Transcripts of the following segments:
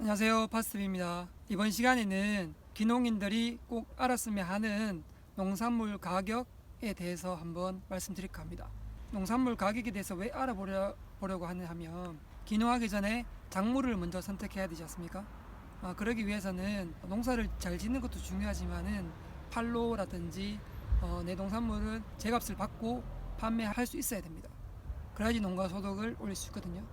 안녕하세요, 파스트입니다. 이번 시간에는 귀농인들이 꼭 알았으면 하는 농산물 가격에 대해서 한번 말씀드릴까 합니다. 농산물 가격에 대해서 왜 알아보려고 하면 귀농하기 전에 작물을 먼저 선택해야 되지 않습니까? 그러기 위해서는 농사를 잘 짓는 것도 중요하지만은 판로라든지 내 농산물은 제값을 받고 판매할 수 있어야 됩니다. 그래야지 농가 소득을 올릴 수 있거든요.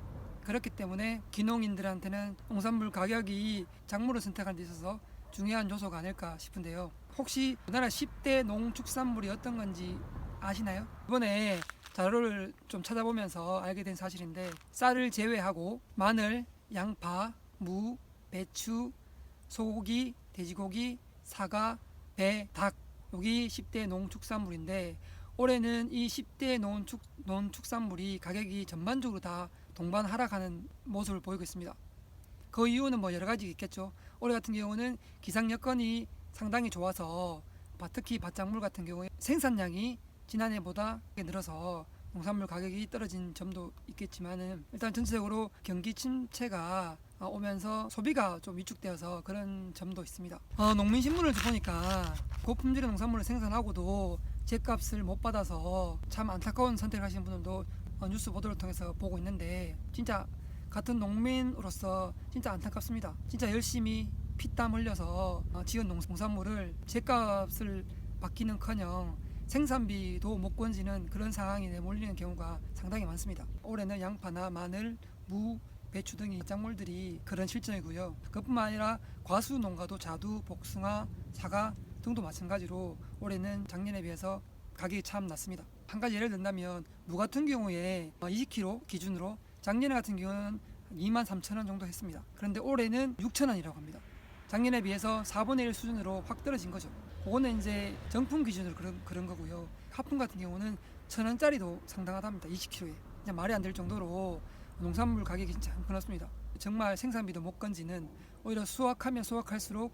그렇기 때문에 귀농인들한테는 농산물 가격이 작물을 선택하는 데 있어서 중요한 요소가 아닐까 싶은데요. 혹시 우리나라 10대 농축산물이 어떤 건지 아시나요? 이번에 자료를 좀 찾아보면서 알게 된 사실인데, 쌀을 제외하고 마늘, 양파, 무, 배추, 소고기, 돼지고기, 사과, 배, 닭, 여기 10대 농축산물인데, 올해는 이 10대 농축산물이 가격이 전반적으로 다 동반 하락하는 모습을 보이고 있습니다. 그 이유는 뭐 여러 가지 있겠죠. 올해 같은 경우는 기상 여건이 상당히 좋아서 특히 밭작물 같은 경우에 생산량이 지난해보다 늘어서 농산물 가격이 떨어진 점도 있겠지만은, 일단 전체적으로 경기 침체가 오면서 소비가 좀 위축되어서 그런 점도 있습니다. 농민신문을 보니까 고품질의 농산물을 생산하고도 제값을 못 받아서 참 안타까운 선택을 하시는 분들도 뉴스 보도를 통해서 보고 있는데, 진짜 같은 농민으로서 진짜 안타깝습니다. 진짜 열심히 피땀 흘려서 지은 농산물을 제값을 받기는커녕 생산비도 못 건지는 그런 상황이 내몰리는 경우가 상당히 많습니다. 올해는 양파나 마늘, 무, 배추 등의 작물들이 그런 실정이고요. 그뿐만 아니라 과수 농가도 자두, 복숭아, 사과 등도 마찬가지로 올해는 작년에 비해서 가격이 참 낮습니다. 한 가지 예를 든다면 무 같은 경우에 20kg 기준으로 작년에 같은 경우는 23,000원 정도 했습니다. 그런데 올해는 6,000원이라고 합니다. 작년에 비해서 4분의 1 수준으로 확 떨어진 거죠. 그거는 이제 정품 기준으로 그런 거고요. 하품 같은 경우는 1,000원짜리도 상당하답니다. 20kg에. 그냥 말이 안 될 정도로 농산물 가격이 진짜 그렇습니다. 정말 생산비도 못 건지는, 오히려 수확하면 수확할수록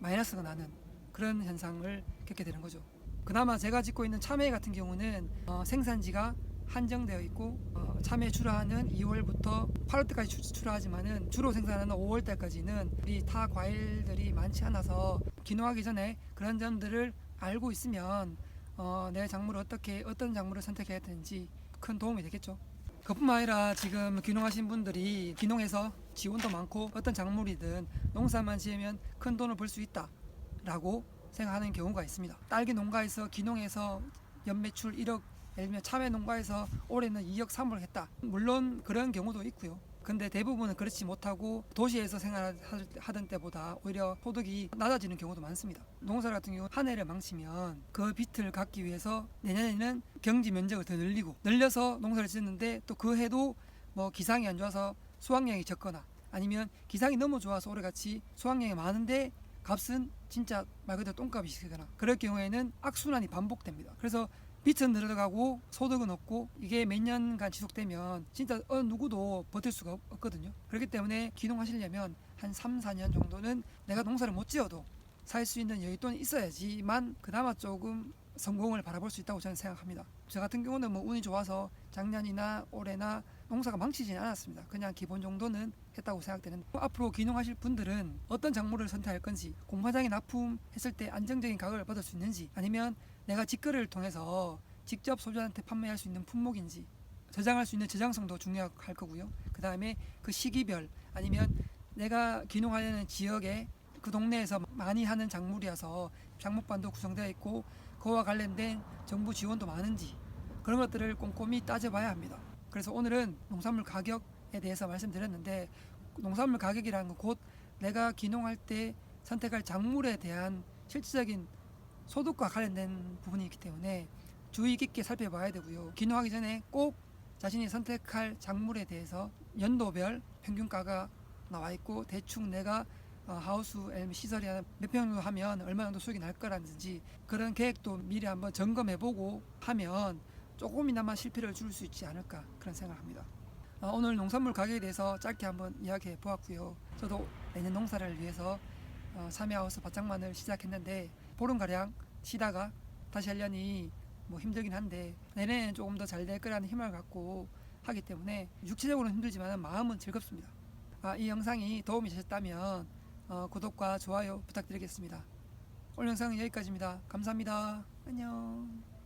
마이너스가 나는 그런 현상을 겪게 되는 거죠. 그나마 제가 짓고 있는 참외 같은 경우는 생산지가 한정되어 있고, 참외 출하는 2월부터 8월 때까지 출하하지만은 주로 생산하는 5월 달까지는 이 타 과일들이 많지 않아서 귀농하기 전에 그런 점들을 알고 있으면 내 작물을 어떤 작물을 선택해야 되는지 큰 도움이 되겠죠. 그뿐만 아니라 지금 귀농하신 분들이 귀농해서 지원도 많고 어떤 작물이든 농사만 지으면 큰 돈을 벌 수 있다 라고 생각하는 경우가 있습니다. 딸기 농가에서 귀농해서 연매출 1억, 예를 들면 참외 농가에서 올해는 2억 3억 했다. 물론 그런 경우도 있고요. 근데 대부분은 그렇지 못하고 도시에서 생활하던 때보다 오히려 소득이 낮아지는 경우도 많습니다. 농사 같은 경우 한 해를 망치면 그 빚을 갚기 위해서 내년에는 경지 면적을 더 늘려서 농사를 짓는데, 또 그 해도 뭐 기상이 안 좋아서 수확량이 적거나, 아니면 기상이 너무 좋아서 올해같이 수확량이 많은데 값은 진짜 말 그대로 똥값이시거나, 그럴 경우에는 악순환이 반복됩니다. 그래서 빚은 늘어가고 소득은 없고, 이게 몇 년간 지속되면 진짜 누구도 버틸 수가 없거든요. 그렇기 때문에 귀농하시려면 한 3, 4년 정도는 내가 농사를 못 지어도 살 수 있는 여윳돈이 있어야지만 그나마 조금 성공을 바라볼 수 있다고 저는 생각합니다. 저 같은 경우는 뭐 운이 좋아서 작년이나 올해나 농사가 망치지는 않았습니다. 그냥 기본 정도는 했다고 생각되는데, 앞으로 귀농하실 분들은 어떤 작물을 선택할 건지, 공판장에 납품했을 때 안정적인 가격을 받을 수 있는지, 아니면 내가 직거래를 통해서 직접 소비자한테 판매할 수 있는 품목인지, 저장할 수 있는 저장성도 중요할 거고요. 그 다음에 그 시기별, 아니면 내가 귀농하려는 지역에 그 동네에서 많이 하는 작물이어서 작목반도 구성되어 있고 그와 관련된 정부 지원도 많은지, 그런 것들을 꼼꼼히 따져봐야 합니다. 그래서 오늘은 농산물 가격에 대해서 말씀드렸는데, 농산물 가격이라는 건 곧 내가 귀농할 때 선택할 작물에 대한 실질적인 소득과 관련된 부분이 있기 때문에 주의 깊게 살펴봐야 되고요. 귀농하기 전에 꼭 자신이 선택할 작물에 대해서 연도별 평균가가 나와 있고, 대충 내가 하우스 시설이 몇 평 정도 하면 얼마 정도 수익이 날 거라든지, 그런 계획도 미리 한번 점검해보고 하면 조금이나마 실패를 줄일 수 있지 않을까, 그런 생각을 합니다. 오늘 농산물 가격에 대해서 짧게 한번 이야기해 보았고요. 저도 내년 농사를 위해서 참외하우스 밭장만을 시작했는데, 보름가량 쉬다가 다시 하려니 뭐 힘들긴 한데, 내년에는 조금 더 잘 될 거라는 희망을 갖고 하기 때문에 육체적으로는 힘들지만 마음은 즐겁습니다. 이 영상이 도움이 되셨다면 구독과 좋아요 부탁드리겠습니다. 오늘 영상은 여기까지입니다. 감사합니다. 안녕.